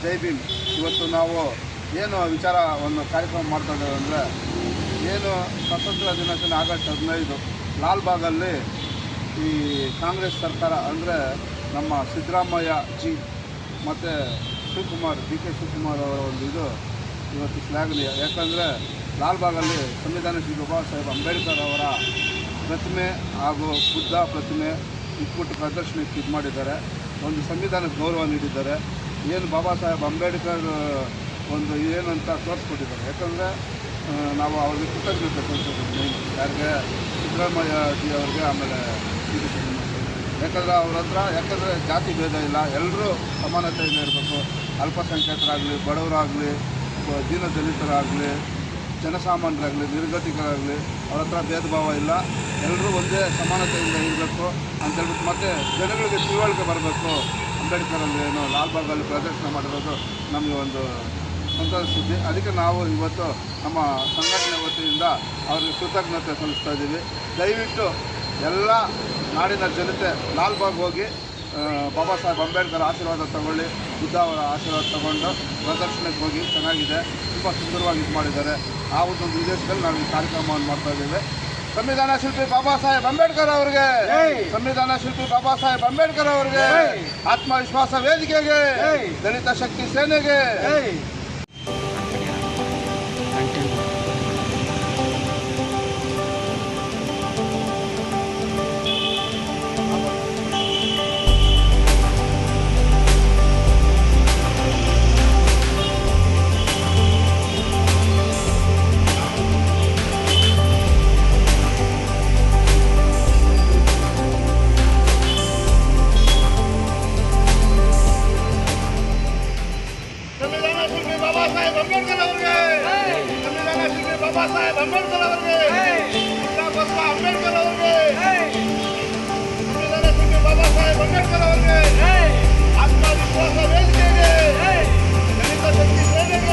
ಜೈ ಭೀಮ್. ಇವತ್ತು ನಾವು ಏನು ವಿಚಾರವನ್ನು ಕಾರ್ಯಕ್ರಮ ಮಾಡ್ತಾ ಇದ್ದೇವೆ ಅಂದರೆ, ಏನು ಸ್ವಾತಂತ್ರ್ಯ ದಿನಾಚರಣೆ ಆಗಸ್ಟ್ 15 ಲಾಲ್ಬಾಗಲ್ಲಿ ಈ ಕಾಂಗ್ರೆಸ್ ಸರ್ಕಾರ ಅಂದರೆ ನಮ್ಮ ಸಿದ್ದರಾಮಯ್ಯ ಜಿ ಮತ್ತು ಶಿವಕುಮಾರ್ DK ಶಿವಕುಮಾರ್ ಅವರ ಒಂದು ಇದು ಇವತ್ತು ಶ್ಲಾಘನೀಯ. ಯಾಕಂದರೆ ಲಾಲ್ಬಾಗಲ್ಲಿ ಸಂವಿಧಾನ ಶಿಲ್ಪಿ ಬಾಬಾ ಸಾಹೇಬ್ ಅಂಬೇಡ್ಕರ್ ಅವರ ಪ್ರತಿಮೆ ಹಾಗೂ ಬುದ್ಧ ಪ್ರತಿಮೆ ಇಟ್ಬಿಟ್ಟು ಪ್ರದರ್ಶನಕ್ಕೆ ಇದು ಮಾಡಿದ್ದಾರೆ. ಒಂದು ಸಂವಿಧಾನಕ್ಕೆ ಗೌರವ ನೀಡಿದ್ದಾರೆ. ಏನು ಬಾಬಾ ಸಾಹೇಬ್ ಅಂಬೇಡ್ಕರ್ ಒಂದು ಏನಂತ ತೋರಿಸ್ಕೊಟ್ಟಿದ್ದಾರೆ. ಯಾಕಂದರೆ ನಾವು ಅವ್ರಿಗೆ ಕೃತಜ್ಞತೆ ತೋರಿಸೋದು ಮೇನ್, ಯಾರಿಗೆ ಸಿದ್ದರಾಮಯ್ಯ ಜಿ ಅವ್ರಿಗೆ. ಆಮೇಲೆ ಯಾಕಂದರೆ ಜಾತಿ ಭೇದ ಇಲ್ಲ, ಎಲ್ಲರೂ ಸಮಾನತೆಯಿಂದ ಇರಬೇಕು. ಅಲ್ಪಸಂಖ್ಯಾತರಾಗಲಿ, ಬಡವರಾಗಲಿ, ದೀನದಲಿತರಾಗಲಿ, ಜನಸಾಮಾನ್ಯರಾಗಲಿ, ನಿರ್ಗತಿಕರಾಗಲಿ, ಅವ್ರ ಹತ್ರ ಭೇದ ಭಾವ ಇಲ್ಲ. ಎಲ್ಲರೂ ಒಂದೇ ಸಮಾನತೆಯಿಂದ ಇರಬೇಕು ಅಂತೇಳ್ಬಿಟ್ಟು ಮತ್ತು ಜನಗಳಿಗೆ ತಿಳುವಳಿಕೆ ಬರಬೇಕು. ಅಂಬೇಡ್ಕರಲ್ಲಿ ಏನು ಲಾಲ್ಬಾಗಲ್ಲಿ ಪ್ರದರ್ಶನ ಮಾಡಿರೋದು ನಮಗೆ ಒಂದು ಸಂತೋಷ ಸುದ್ದಿ. ಅದಕ್ಕೆ ನಾವು ಇವತ್ತು ನಮ್ಮ ಸಂಘಟನೆ ವತಿಯಿಂದ ಅವ್ರಿಗೆ ಕೃತಜ್ಞತೆ ಸಲ್ಲಿಸ್ತಾ ಇದ್ದೀವಿ. ದಯವಿಟ್ಟು ಎಲ್ಲ ನಾಡಿನ ಜನತೆ ಲಾಲ್ಬಾಗ್ ಹೋಗಿ ಬಾಬಾ ಸಾಹೇಬ್ ಅಂಬೇಡ್ಕರ್ ಆಶೀರ್ವಾದ ತಗೊಳ್ಳಿ, ಬುದ್ಧ ಅವರ ಆಶೀರ್ವಾದ ತಗೊಂಡು ಪ್ರದರ್ಶನಕ್ಕೆ ಹೋಗಿ. ಚೆನ್ನಾಗಿದೆ, ತುಂಬ ಸುಂದರವಾಗಿ ಇದು ಮಾಡಿದ್ದಾರೆ. ಆ ಒಂದು ಉದ್ದೇಶದಲ್ಲಿ ನಾವು ಈ ಕಾರ್ಯಕ್ರಮವನ್ನು ಮಾಡ್ತಾ ಇದ್ದೇವೆ. ಸಂವಿಧಾನ ಶಿಲ್ಪಿ ಬಾಬಾ ಸಾಹೇಬ್ ಅಂಬೇಡ್ಕರ್ ಅವರಿಗೆ, ಸಂವಿಧಾನ ಶಿಲ್ಪಿ ಬಾಬಾ ಸಾಹೇಬ್ ಅಂಬೇಡ್ಕರ್ ಅವರಿಗೆ, ಆತ್ಮವಿಶ್ವಾಸ ವೇದಿಕೆಗೆ, ದಲಿತ ಶಕ್ತಿ ಸೇನೆಗೆ. ಬಾಬಾ ಸಾಹೇಬ್ ಅಂಬೇಡ್ಕರ್ ಅವರಿಗೆ, ಅಂಬೇಡ್ಕರ್ ಅವರಿಗೆ, ಸಂವಿಧಾನ ಶಿಲ್ಪಿ ಬಾಬಾ ಸಾಹೇಬ್ ಅಂಬೇಡ್ಕರ್ ಅವರಿಗೆ, ಆತ್ಮವಿಶ್ವಾಸ ವೇದಿಕೆಗೆ, ದಲಿತ ಶಕ್ತಿ ಸೇನೆಗೆ.